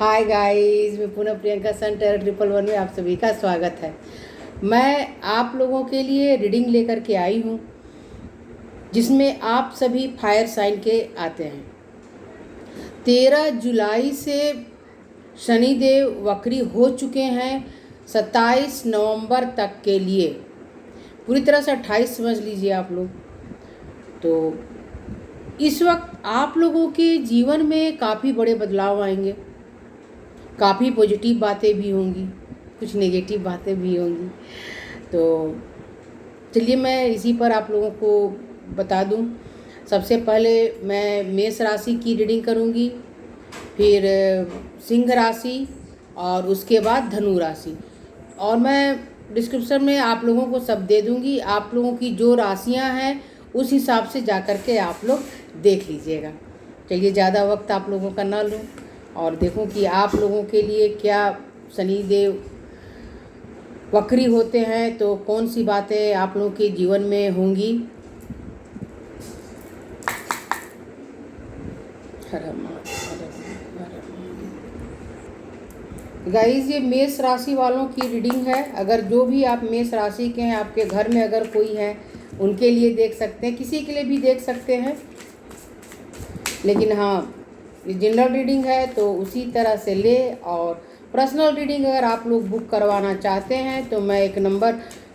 Hi guys, मैं पुनः प्रियंका सन टेरा 111 में आप सभी का स्वागत है। मैं आप लोगों के लिए रीडिंग लेकर के आई हूँ जिसमें आप सभी फायर साइन के आते हैं। 13 जुलाई से शनिदेव वक्री हो चुके हैं 27 नवंबर तक के लिए, पूरी तरह से 28 समझ लीजिए आप लोग। तो इस वक्त आप लोगों के जीवन में काफ़ी बड़े बदलाव आएंगे, काफ़ी पॉजिटिव बातें भी होंगी, कुछ नेगेटिव बातें भी होंगी। तो चलिए मैं इसी पर आप लोगों को बता दूं। सबसे पहले मैं मेष राशि की रीडिंग करूंगी, फिर सिंह राशि और उसके बाद धनु राशि। और मैं डिस्क्रिप्शन में आप लोगों को सब दे दूंगी। आप लोगों की जो राशियां हैं उस हिसाब से जा कर के आप लोग देख लीजिएगा। चलिए ज़्यादा वक्त आप लोगों का ना लूँ और देखूं कि आप लोगों के लिए क्या शनिदेव वक्री होते हैं तो कौन सी बातें आप लोगों के जीवन में होंगी। गाइस, ये मेष राशि वालों की रीडिंग है। अगर जो भी आप मेष राशि के हैं, आपके घर में अगर कोई है, उनके लिए देख सकते हैं, किसी के लिए भी देख सकते हैं। लेकिन हाँ, ये जनरल रीडिंग है तो उसी तरह से ले। और पर्सनल रीडिंग अगर आप लोग बुक करवाना चाहते हैं तो मैं एक नंबर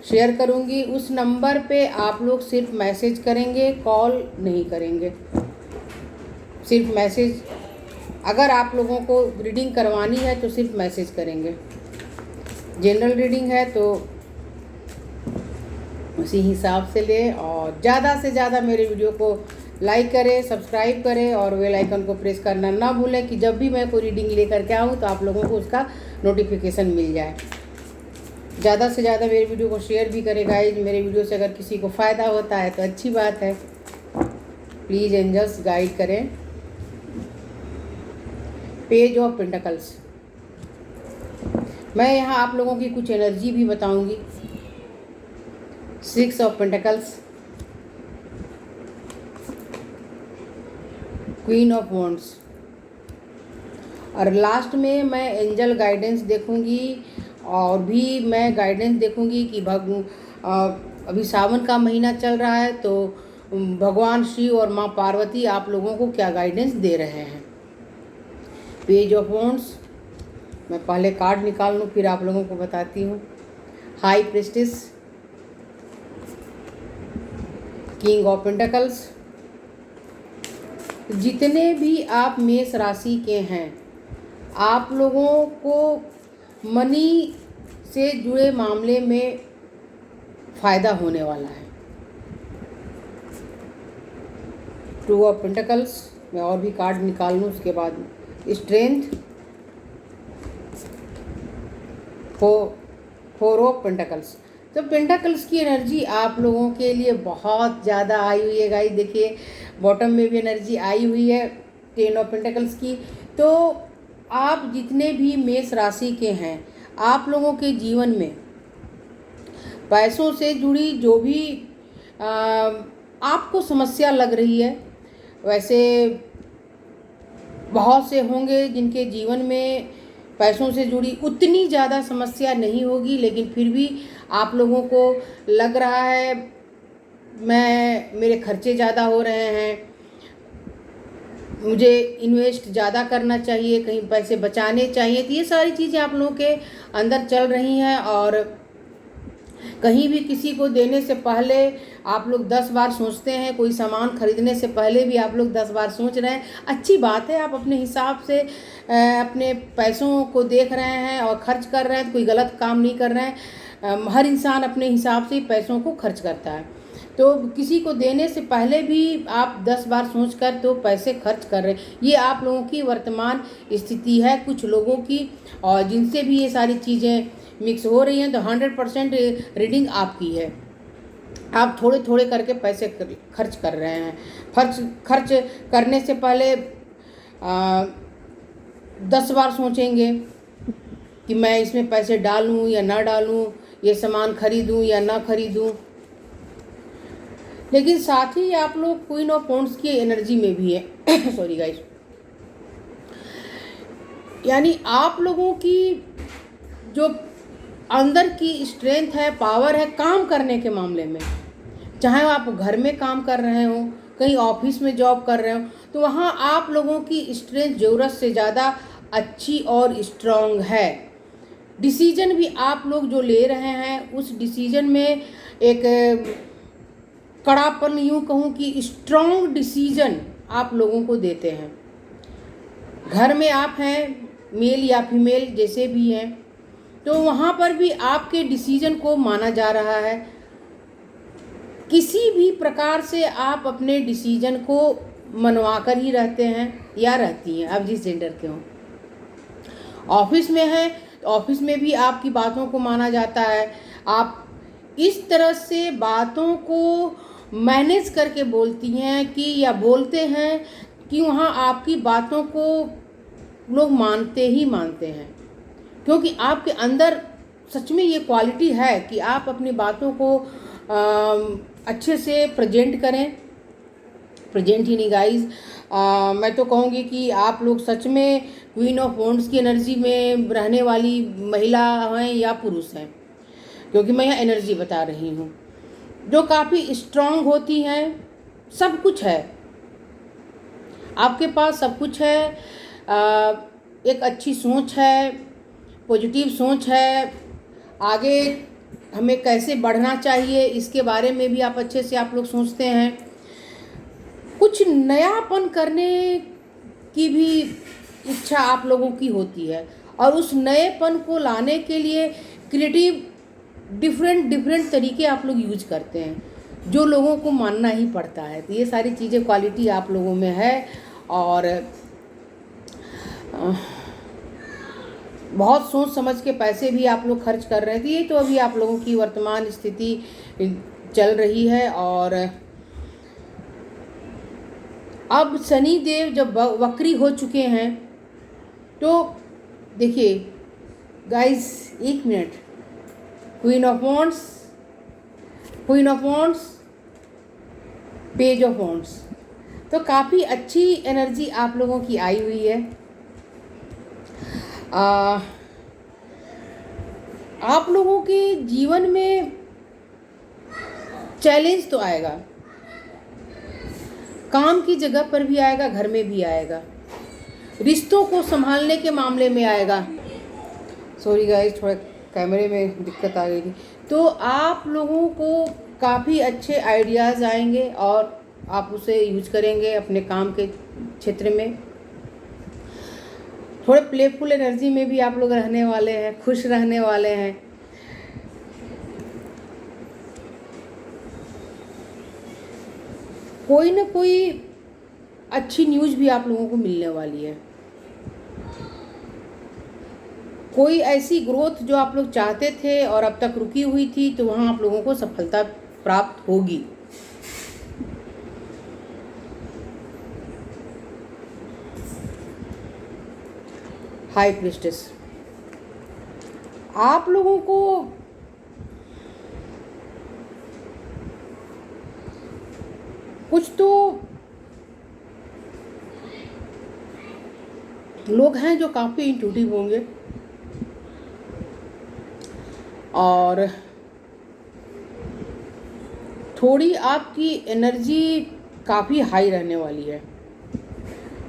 शेयर करूंगी। उस नंबर पे आप लोग सिर्फ मैसेज करेंगे, कॉल नहीं करेंगे, सिर्फ मैसेज। अगर आप लोगों को रीडिंग करवानी है तो सिर्फ मैसेज करेंगे। जनरल रीडिंग है तो उसी हिसाब से ले। और ज़्यादा से ज़्यादा मेरे वीडियो को लाइक करें, सब्सक्राइब करें और बेल आइकन को प्रेस करना ना भूलें कि जब भी मैं कोई रीडिंग लेकर के आऊँ तो आप लोगों को उसका नोटिफिकेशन मिल जाए। ज़्यादा से ज़्यादा मेरे वीडियो को शेयर भी करें गाइज। मेरे वीडियो से अगर किसी को फ़ायदा होता है तो अच्छी बात है। प्लीज़ एंजल्स गाइड करें। पेज ऑफ पेंटिकल्स, मैं यहाँ आप लोगों की कुछ एनर्जी भी बताऊंगी। 6 of pentacles, queen of wands और लास्ट में मैं एंजल गाइडेंस देखूंगी। और भी मैं गाइडेंस देखूंगी कि अभी सावन का महीना चल रहा है तो भगवान शिव और माँ पार्वती आप लोगों को क्या गाइडेंस दे रहे हैं। पेज ऑफ वॉन्ड्स, मैं पहले कार्ड निकाल लूँ फिर आप लोगों को बताती हूँ। High priestess, king of pentacles. जितने भी आप मेष राशि के हैं, आप लोगों को मनी से जुड़े मामले में फ़ायदा होने वाला है। 2 ऑफ पेंटिकल्स, मैं और भी कार्ड निकाल लूँ उसके बाद। Strength, 4 of pentacles. तो पेंटिकल्स की एनर्जी आप लोगों के लिए बहुत ज़्यादा आई हुई है गाइस। देखिए बॉटम में भी एनर्जी आई हुई है 10 ऑफ पेंटिकल्स की। तो आप जितने भी मेष राशि के हैं, आप लोगों के जीवन में पैसों से जुड़ी जो भी आपको समस्या लग रही है, वैसे बहुत से होंगे जिनके जीवन में पैसों से जुड़ी उतनी ज़्यादा समस्या नहीं होगी, लेकिन फिर भी आप लोगों को लग रहा है मेरे खर्चे ज़्यादा हो रहे हैं, मुझे इन्वेस्ट ज़्यादा करना चाहिए, कहीं पैसे बचाने चाहिए। तो ये सारी चीज़ें आप लोगों के अंदर चल रही हैं। और कहीं भी किसी को देने से पहले आप लोग 10 बार सोचते हैं। कोई सामान खरीदने से पहले भी आप लोग 10 बार सोच रहे हैं। अच्छी बात है, आप अपने हिसाब से अपने पैसों को देख रहे हैं और खर्च कर रहे हैं, कोई गलत काम नहीं कर रहे हैं। हर इंसान अपने हिसाब से पैसों को खर्च करता है। तो किसी को देने से पहले भी आप 10 बार सोचकर तो पैसे खर्च कर रहे हैं। ये आप लोगों की वर्तमान स्थिति है कुछ लोगों की, और जिनसे भी ये सारी चीज़ें मिक्स हो रही हैं। तो 100% रीडिंग आपकी है। आप थोड़े थोड़े करके पैसे खर्च कर रहे हैं। खर्च करने से पहले 10 बार सोचेंगे कि मैं इसमें पैसे डालूं या ना डालूं, ये सामान खरीदूं या ना खरीदूं। लेकिन साथ ही आप लोग क्वीन ऑफ वॉन्ड्स की एनर्जी में भी है। Sorry guys. यानी आप लोगों की जो अंदर की स्ट्रेंथ है, पावर है काम करने के मामले में, चाहे आप घर में काम कर रहे हो, कहीं ऑफिस में जॉब कर रहे हो, तो वहाँ आप लोगों की स्ट्रेंथ ज़रूरत से ज़्यादा अच्छी और स्ट्रांग है। डिसीजन भी आप लोग जो ले रहे हैं उस डिसीजन में एक कड़ापन, यूँ कहूँ कि स्ट्रांग डिसीजन आप लोगों को देते हैं। घर में आप हैं, मेल या फीमेल जैसे भी हैं, तो वहाँ पर भी आपके डिसीजन को माना जा रहा है। किसी भी प्रकार से आप अपने डिसीजन को मनवा कर ही रहते हैं या रहती हैं, आप जिस जेंडर के हों। ऑफिस में हैं, ऑफिस में भी आपकी बातों को माना जाता है। आप इस तरह से बातों को मैनेज करके बोलती हैं कि या बोलते हैं कि वहाँ आपकी बातों को लोग मानते ही मानते हैं, क्योंकि आपके अंदर सच में ये क्वालिटी है कि आप अपनी बातों को अच्छे से प्रेजेंट करें। प्रेजेंट ही नहीं गाइज, मैं तो कहूँगी कि आप लोग सच में क्वीन ऑफ वॉन्ड्स की एनर्जी में रहने वाली महिला हैं या पुरुष हैं, क्योंकि मैं यहाँ एनर्जी बता रही हूँ, जो काफ़ी स्ट्रांग होती हैं। सब कुछ है आपके पास, सब कुछ है। एक अच्छी सोच है, पॉजिटिव सोच है, आगे हमें कैसे बढ़ना चाहिए इसके बारे में भी आप अच्छे से आप लोग सोचते हैं। कुछ नयापन करने की भी इच्छा आप लोगों की होती है, और उस नएपन को लाने के लिए क्रिएटिव डिफरेंट तरीके आप लोग यूज करते हैं, जो लोगों को मानना ही पड़ता है। तो ये सारी चीज़ें, क्वालिटी आप लोगों में है, और बहुत सोच समझ के पैसे भी आप लोग खर्च कर रहे थे। ये तो अभी आप लोगों की वर्तमान स्थिति चल रही है। और अब शनि देव जब वक्री हो चुके हैं, तो देखिए गाइस, एक minute, queen of wands, page of wands, तो काफ़ी अच्छी एनर्जी आप लोगों की आई हुई है। आप लोगों के जीवन में चैलेंज तो आएगा, काम की जगह पर भी आएगा, घर में भी आएगा, रिश्तों को संभालने के मामले में आएगा। सॉरी गाइस, थोड़ा कैमरे में दिक्कत आ गई थी। तो आप लोगों को काफ़ी अच्छे आइडियाज़ आएंगे और आप उसे यूज करेंगे अपने काम के क्षेत्र में। थोड़े प्लेफुल एनर्जी में भी आप लोग रहने वाले हैं, खुश रहने वाले हैं। कोई ना कोई अच्छी न्यूज़ भी आप लोगों को मिलने वाली है। कोई ऐसी ग्रोथ जो आप लोग चाहते थे और अब तक रुकी हुई थी, तो वहाँ आप लोगों को सफलता प्राप्त होगी। हाई प्रीस्टेस, आप लोगों को कुछ तो लोग हैं जो काफ़ी इंट्यूटिव होंगे और थोड़ी आपकी एनर्जी काफ़ी हाई रहने वाली है।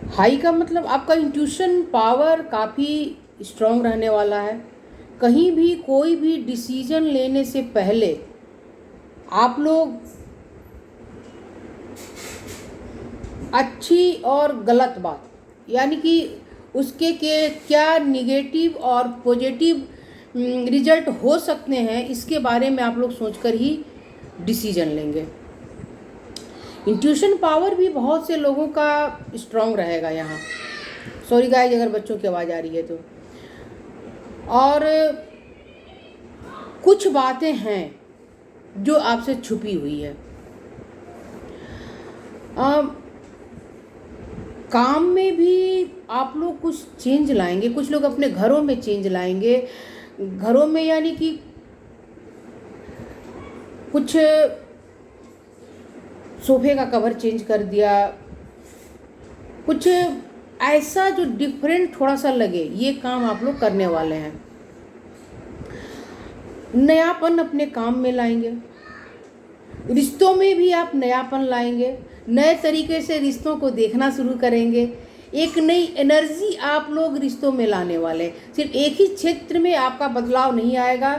हाई का मतलब आपका इंट्यूशन पावर काफ़ी स्ट्रॉन्ग रहने वाला है। कहीं भी कोई भी डिसीजन लेने से पहले आप लोग अच्छी और गलत बात, यानी कि उसके क्या निगेटिव और पॉजिटिव रिजल्ट हो सकते हैं, इसके बारे में आप लोग सोचकर ही डिसीजन लेंगे। इंट्यूशन पावर भी बहुत से लोगों का स्ट्रॉन्ग रहेगा यहाँ। सॉरी गाइस अगर बच्चों की आवाज़ आ रही है तो। और कुछ बातें हैं जो आपसे छुपी हुई है। काम में भी आप लोग कुछ चेंज लाएंगे, कुछ लोग अपने घरों में चेंज लाएंगे। घरों में यानी कि कुछ सोफे का कवर चेंज कर दिया, कुछ ऐसा जो डिफरेंट थोड़ा सा लगे, ये काम आप लोग करने वाले हैं। नयापन अपने काम में लाएंगे, रिश्तों में भी आप नयापन लाएंगे, नए तरीके से रिश्तों को देखना शुरू करेंगे। एक नई एनर्जी आप लोग रिश्तों में लाने वाले हैं। सिर्फ एक ही क्षेत्र में आपका बदलाव नहीं आएगा,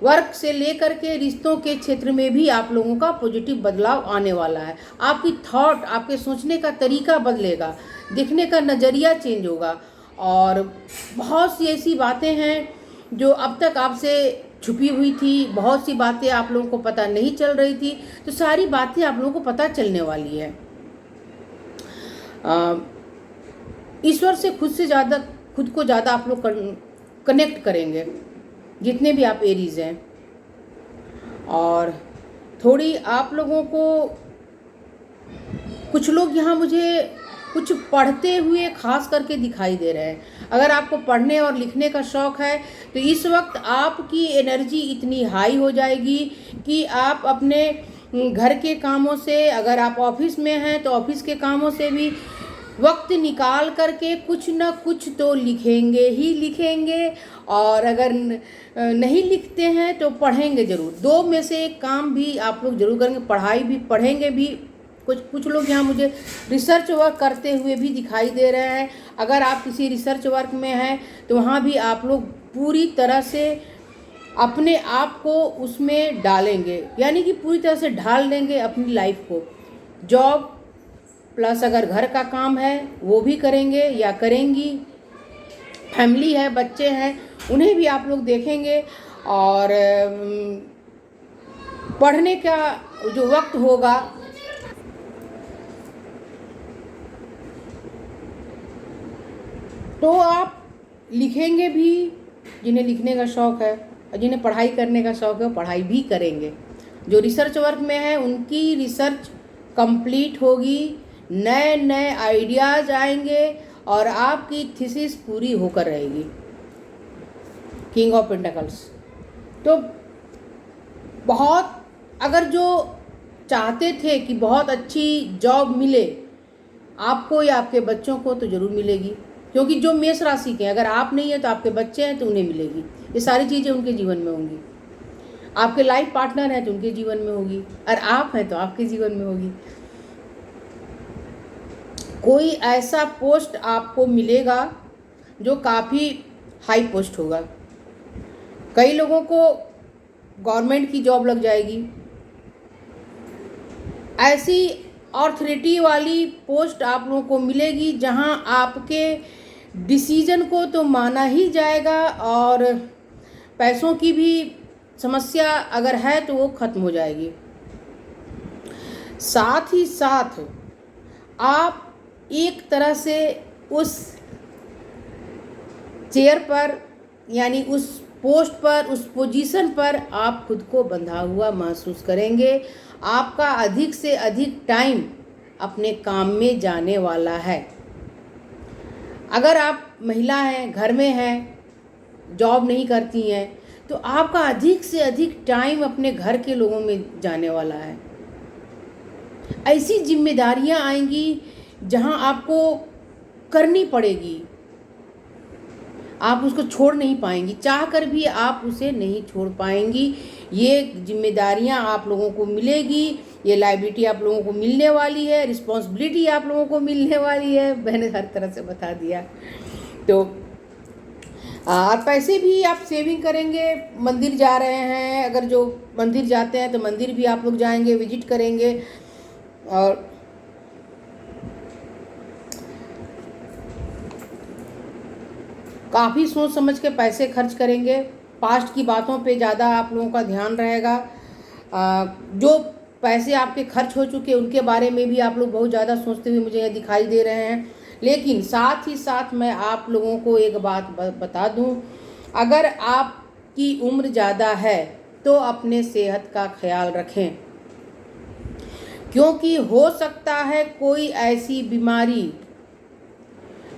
वर्क से लेकर के रिश्तों के क्षेत्र में भी आप लोगों का पॉजिटिव बदलाव आने वाला है। आपकी थॉट, आपके सोचने का तरीका बदलेगा, देखने का नज़रिया चेंज होगा। और बहुत सी ऐसी बातें हैं जो अब तक आपसे छुपी हुई थी, बहुत सी बातें आप लोगों को पता नहीं चल रही थी, तो सारी बातें आप लोगों को पता चलने वाली है। ईश्वर से खुद को ज़्यादा आप लोग कनेक्ट करेंगे, जितने भी आप एरीज हैं। और थोड़ी आप लोगों को, कुछ लोग यहाँ मुझे कुछ पढ़ते हुए खास करके दिखाई दे रहे हैं। अगर आपको पढ़ने और लिखने का शौक़ है तो इस वक्त आपकी एनर्जी इतनी हाई हो जाएगी कि आप अपने घर के कामों से, अगर आप ऑफिस में हैं तो ऑफिस के कामों से भी वक्त निकाल करके कुछ न कुछ तो लिखेंगे ही लिखेंगे। और अगर नहीं लिखते हैं तो पढ़ेंगे ज़रूर। दो में से एक काम भी आप लोग ज़रूर करेंगे, पढ़ाई भी, पढ़ेंगे भी। कुछ लोग यहाँ मुझे रिसर्च वर्क करते हुए भी दिखाई दे रहे हैं। अगर आप किसी रिसर्च वर्क में हैं तो वहाँ भी आप लोग पूरी तरह से अपने आप को उसमें डालेंगे, यानी कि पूरी तरह से ढाल देंगे अपनी लाइफ को। जॉब प्लस अगर घर का काम है वो भी करेंगे या करेंगी, फैमिली है, बच्चे हैं, उन्हें भी आप लोग देखेंगे। और पढ़ने का जो वक्त होगा, तो आप लिखेंगे भी, जिन्हें लिखने का शौक़ है, और जिन्हें पढ़ाई करने का शौक़ है वो पढ़ाई भी करेंगे। जो रिसर्च वर्क में है उनकी रिसर्च कंप्लीट होगी, नए नए आइडियाज़ आएंगे और आपकी थीसिस पूरी होकर रहेगी। किंग ऑफ पेंटिकल्स तो बहुत, अगर जो चाहते थे कि बहुत अच्छी जॉब मिले आपको या आपके बच्चों को, तो ज़रूर मिलेगी। क्योंकि जो मेष राशि के हैं, अगर आप नहीं हैं तो आपके बच्चे हैं तो उन्हें मिलेगी। ये सारी चीज़ें उनके जीवन में होंगी। आपके लाइफ पार्टनर हैं तो उनके जीवन में होगी, और आप हैं तो आपके जीवन में होगी। कोई ऐसा पोस्ट आपको मिलेगा जो काफ़ी हाई पोस्ट होगा। कई लोगों को गवर्नमेंट की जॉब लग जाएगी। ऐसी ऑथोरिटी वाली पोस्ट आप लोगों को मिलेगी जहां आपके डिसीजन को तो माना ही जाएगा, और पैसों की भी समस्या अगर है तो वो ख़त्म हो जाएगी। साथ ही साथ आप एक तरह से उस चेयर पर, यानी उस पोस्ट पर, उस पोजीशन पर आप खुद को बंधा हुआ महसूस करेंगे। आपका अधिक से अधिक टाइम अपने काम में जाने वाला है। अगर आप महिला हैं, घर में हैं, जॉब नहीं करती हैं, तो आपका अधिक से अधिक टाइम अपने घर के लोगों में जाने वाला है। ऐसी जिम्मेदारियां आएंगी जहां आपको करनी पड़ेगी, आप उसको छोड़ नहीं पाएंगी, चाह कर भी आप उसे नहीं छोड़ पाएंगी। ये जिम्मेदारियां आप लोगों को मिलेगी, ये लायबिलिटी आप लोगों को मिलने वाली है, रिस्पॉन्सिबिलिटी आप लोगों को मिलने वाली है। मैंने हर तरह से बता दिया। तो पैसे भी आप सेविंग करेंगे। मंदिर जा रहे हैं, अगर जो मंदिर जाते हैं तो मंदिर भी आप लोग जाएंगे, विजिट करेंगे, और काफ़ी सोच समझ के पैसे खर्च करेंगे। पास्ट की बातों पे ज़्यादा आप लोगों का ध्यान रहेगा। जो पैसे आपके खर्च हो चुके उनके बारे में भी आप लोग बहुत ज़्यादा सोचते हुए मुझे दिखाई दे रहे हैं। लेकिन साथ ही साथ मैं आप लोगों को एक बात बता दूं, अगर आपकी उम्र ज़्यादा है तो अपने सेहत का ख्याल रखें, क्योंकि हो सकता है कोई ऐसी बीमारी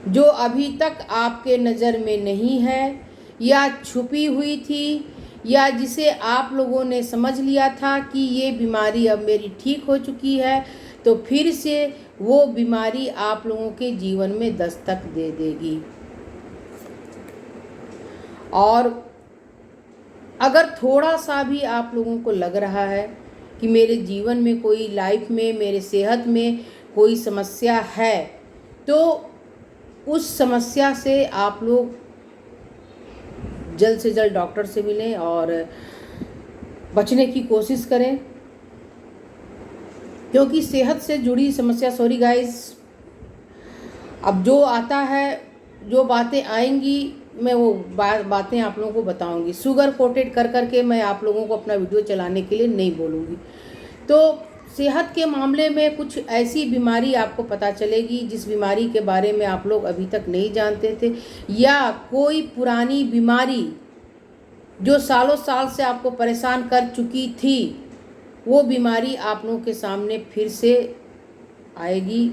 जो अभी तक आपके नज़र में नहीं है या छुपी हुई थी, या जिसे आप लोगों ने समझ लिया था कि ये बीमारी अब मेरी ठीक हो चुकी है, तो फिर से वो बीमारी आप लोगों के जीवन में दस्तक दे देगी। और अगर थोड़ा सा भी आप लोगों को लग रहा है कि मेरे जीवन में कोई, लाइफ में, मेरे सेहत में कोई समस्या है, तो उस समस्या से आप लोग जल्द से जल्द डॉक्टर से मिलें और बचने की कोशिश करें, क्योंकि सेहत से जुड़ी समस्या, सॉरी गाइस, अब जो आता है, जो बातें आएंगी, मैं वो बातें आप लोगों को बताऊंगी। शुगर कोटेड कर करके मैं आप लोगों को अपना वीडियो चलाने के लिए नहीं बोलूँगी। तो सेहत के मामले में कुछ ऐसी बीमारी आपको पता चलेगी जिस बीमारी के बारे में आप लोग अभी तक नहीं जानते थे, या कोई पुरानी बीमारी जो सालों साल से आपको परेशान कर चुकी थी, वो बीमारी आप लोगों के सामने फिर से आएगी।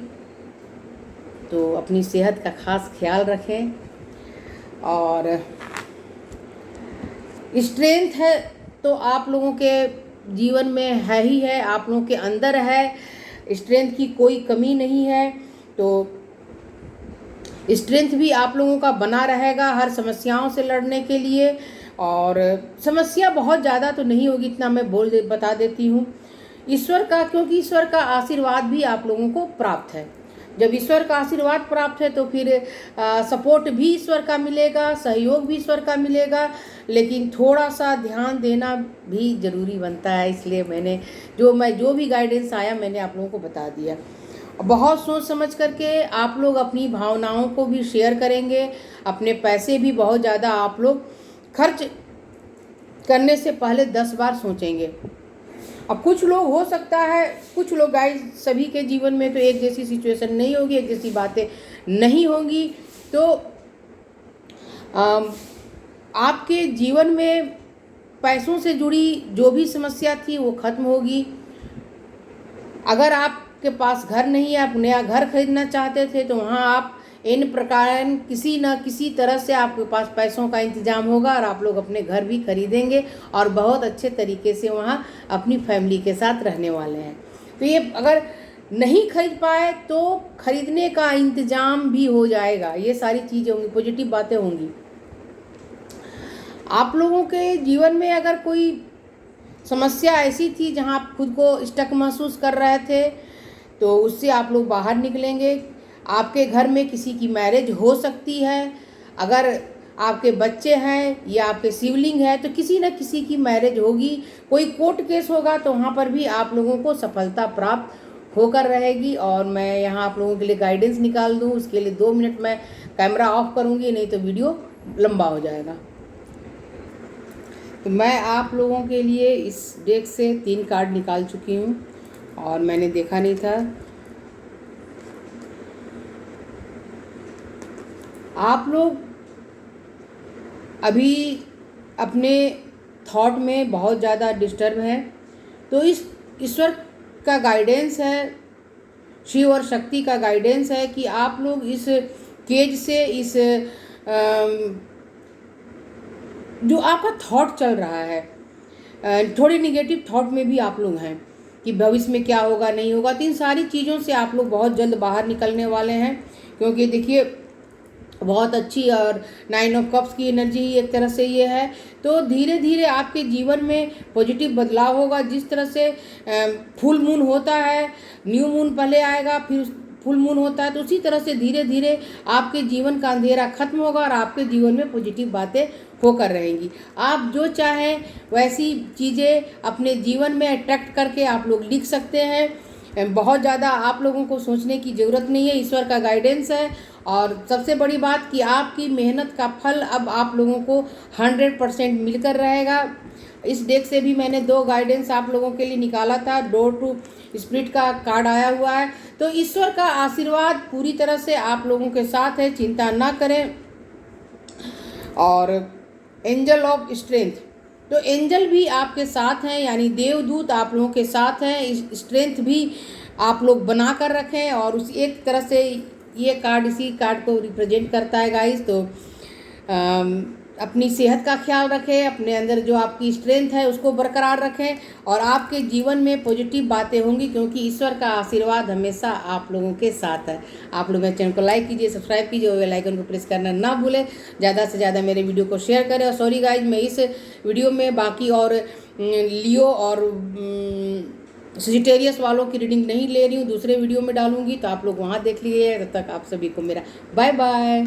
तो अपनी सेहत का खास ख्याल रखें। और स्ट्रेंथ है तो आप लोगों के जीवन में है ही है, आप लोगों के अंदर है, स्ट्रेंथ की कोई कमी नहीं है। तो स्ट्रेंथ भी आप लोगों का बना रहेगा हर समस्याओं से लड़ने के लिए। और समस्या बहुत ज़्यादा तो नहीं होगी, इतना मैं बता देती हूँ ईश्वर का, क्योंकि ईश्वर का आशीर्वाद भी आप लोगों को प्राप्त है। जब ईश्वर का आशीर्वाद प्राप्त है तो फिर सपोर्ट भी ईश्वर का मिलेगा, सहयोग भी ईश्वर का मिलेगा, लेकिन थोड़ा सा ध्यान देना भी ज़रूरी बनता है। इसलिए मैंने जो भी गाइडेंस आया मैंने आप लोगों को बता दिया। बहुत सोच समझ करके आप लोग अपनी भावनाओं को भी शेयर करेंगे, अपने पैसे भी बहुत ज़्यादा आप लोग खर्च करने से पहले 10 बार सोचेंगे। अब कुछ लोग, हो सकता है कुछ लोग, गाइस सभी के जीवन में तो एक जैसी सिचुएशन नहीं होगी, एक जैसी बातें नहीं होंगी। तो आपके जीवन में पैसों से जुड़ी जो भी समस्या थी वो खत्म होगी। अगर आपके पास घर नहीं है, आप नया घर खरीदना चाहते थे, तो वहाँ आप इन प्रकार किसी न किसी तरह से आपके पास पैसों का इंतजाम होगा और आप लोग अपने घर भी खरीदेंगे और बहुत अच्छे तरीके से वहाँ अपनी फैमिली के साथ रहने वाले हैं। तो ये अगर नहीं खरीद पाए तो खरीदने का इंतजाम भी हो जाएगा। ये सारी चीज़ें होंगी, पॉजिटिव बातें होंगी। आप लोगों के जीवन में अगर कोई समस्या ऐसी थी जहाँ आप खुद को स्टक महसूस कर रहे थे, तो उससे आप लोग बाहर निकलेंगे। आपके घर में किसी की मैरिज हो सकती है, अगर आपके बच्चे हैं या आपके सिबलिंग है तो किसी न किसी की मैरिज होगी। कोई कोर्ट केस होगा तो वहाँ पर भी आप लोगों को सफलता प्राप्त होकर रहेगी। और मैं यहाँ आप लोगों के लिए गाइडेंस निकाल दूँ, उसके लिए 2 मिनट मैं कैमरा ऑफ करूँगी, नहीं तो वीडियो लंबा हो जाएगा। तो मैं आप लोगों के लिए इस डेक से 3 कार्ड निकाल चुकी हूँ और मैंने देखा नहीं था। आप लोग अभी अपने थॉट में बहुत ज़्यादा डिस्टर्ब हैं, तो इस ईश्वर का गाइडेंस है, शिव और शक्ति का गाइडेंस है कि आप लोग इस केज से, इस जो आपका थॉट चल रहा है, थोड़ी निगेटिव थॉट में भी आप लोग हैं कि भविष्य में क्या होगा नहीं होगा, तो इन सारी चीज़ों से आप लोग बहुत जल्द बाहर निकलने वाले हैं। क्योंकि देखिए बहुत अच्छी और 9 ऑफ कप्स की एनर्जी एक तरह से ये है। तो धीरे धीरे आपके जीवन में पॉजिटिव बदलाव होगा। जिस तरह से फुल मून होता है, न्यू मून पहले आएगा फिर फुल मून होता है, तो उसी तरह से धीरे धीरे आपके जीवन का अंधेरा खत्म होगा और आपके जीवन में पॉजिटिव बातें होकर रहेंगी। आप जो चाहें वैसी चीज़ें अपने जीवन में अट्रैक्ट करके आप लोग लिख सकते हैं। बहुत ज़्यादा आप लोगों को सोचने की ज़रूरत नहीं है, ईश्वर का गाइडेंस है। और सबसे बड़ी बात कि आपकी मेहनत का फल अब आप लोगों को 100% मिलकर रहेगा। इस डेक से भी मैंने 2 गाइडेंस आप लोगों के लिए निकाला था। डोर टू स्पिरिट का कार्ड आया हुआ है। तो ईश्वर का आशीर्वाद पूरी तरह से आप लोगों के साथ है, चिंता ना करें। और एंजल ऑफ स्ट्रेंथ, तो एंजल भी आपके साथ हैं, यानी देवदूत आप लोगों के साथ हैं। स्ट्रेंथ भी आप लोग बना कर रखें। और उस एक तरह से ये कार्ड इसी कार्ड को रिप्रेजेंट करता है गाइस। तो अपनी सेहत का ख्याल रखें, अपने अंदर जो आपकी स्ट्रेंथ है उसको बरकरार रखें और आपके जीवन में पॉजिटिव बातें होंगी, क्योंकि ईश्वर का आशीर्वाद हमेशा आप लोगों के साथ है। आप लोग मेरे चैनल को लाइक कीजिए, सब्सक्राइब कीजिए और बेल आइकन को प्रेस करना ना भूलें। ज़्यादा से ज़्यादा मेरे वीडियो को शेयर करें। और सॉरी गाइज, मैं इस वीडियो में बाकी और लियो और सजिटेरियस वालों की रीडिंग नहीं ले रही हूँ, दूसरे वीडियो में डालूंगी, तो आप लोग वहाँ देख लीजिए। तब तक आप सभी को मेरा बाय बाय।